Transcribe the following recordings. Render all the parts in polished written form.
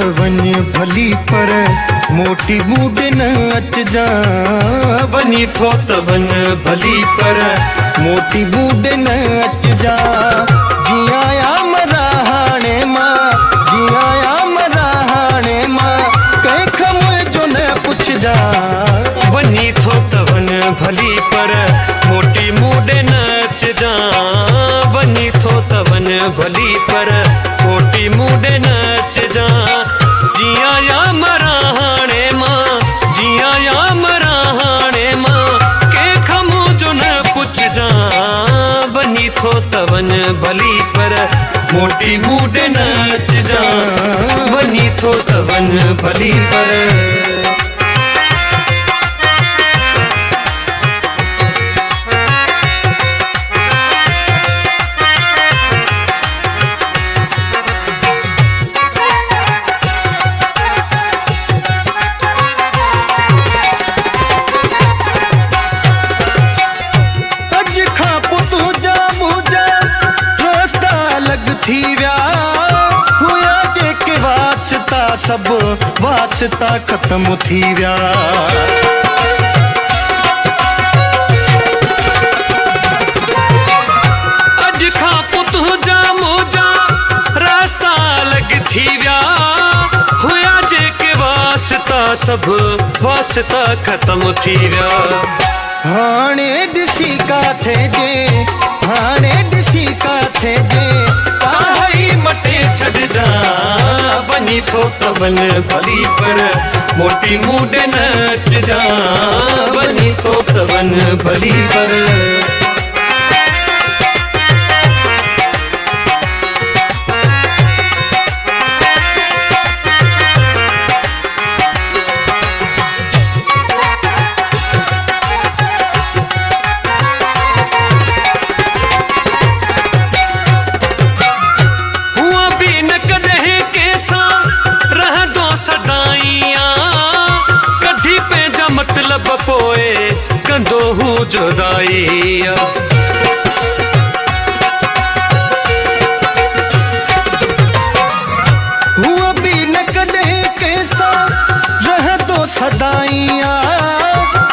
One भली पर मोटी मूड न अच जा। वनी थो त वन भली पर मोटी मूड न अच जा। जिया मरा हाणे मां, जिया मरा हाणे मां, कंहिं खां मुंहिंजो न पुछ जा। वनी थो त वन भली पर मोटी मूड न अच जा। वनी थो त वन भली पर मोटी मूड न अच जा। जिया मरा हाणे मां, जिया मरा हाणे मां, कंहिं खां मुंहिंजो न पुछ जा। वनी थो त वन भली पर मोटी मूड न अच जा। वनी थो त वन भली पर थी विया हुया जेके वास्ता, सब वास्ता खत्म थी विया। अज खां पुत जा मोजा रास्ता लग थी विया। हुया जेके वास्ता, सब वास्ता खत्म थी विया। हाणे ॾिसी काथे जे, हाणे ॾिसी काथे जे, मटे छड़ जा। वनी थो त वन भली पर मोटी मूड न अच जा। वनी थो त वन भली पर मतलब पोए कंदो हूँ जुदाई। हुआ भी न कॾहिं कंहिंसां रहंदो सदाईं।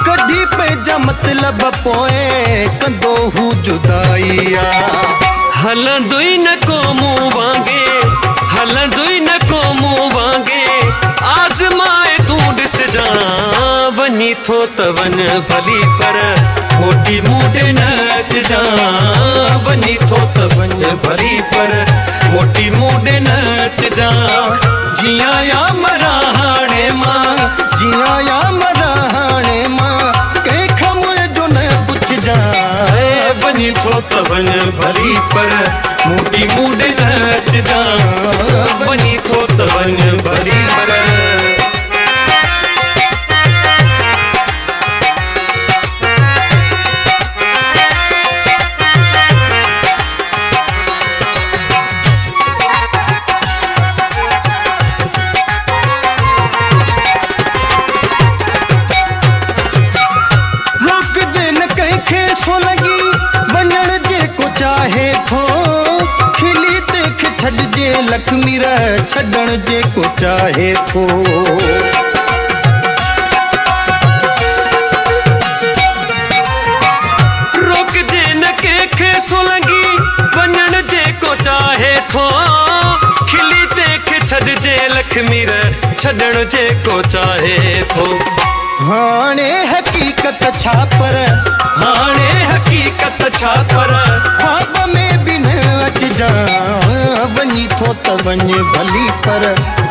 कढी पंहिंजा मतलब पोए कंदो हूँ जुदाई। हलंदो ई न को मुंहुं वांगे, हलंदो ई न को मुंहुं वांगे, आज़माए तूं ॾिस जा। वनी थो त वन भली पर मोटी मूड न अच जा। वनी थो त वन भली पर मोटी मूड न अच जा। जिया मरा हाणे मां, जिया मरा हाणे मां, कंहिं खां मुंहिंजो न पुछ जा। वनी थो त वन भली पर मोटी मूड न अच जा। वनी थो त वन भली पर सो लगी वञण जेको चाहे थो। खिली तेख छॾिजे लक्ष्मी छॾण जेको चाहे थो। रोकजे न कंहिंखे सो लगी वञण जेको चाहे थो। खिली तेख छॾिजे लक्ष्मी छॾण जेको चाहे थो। हाणे हकीकत छा पर, हाणे हकीकत छा पर, ख्वाब में भी न अच जा। वनी थो त वञ भली पर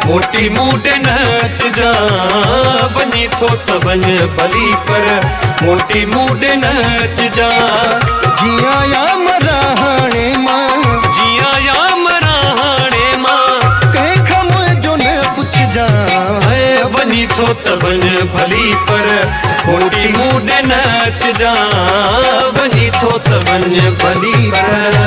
मोटी मूड न अच जा। वनी थो त वञ भली पर मोटी मूड न अच जा। जिया मरा हाणे मां, जिया मरा हाणे मां, कंहिं खां मुंहिंजो न पुछ जा। वनी थो त वञ भली पर मोटी मूड न अच जा। वनी थो त वञ भली पर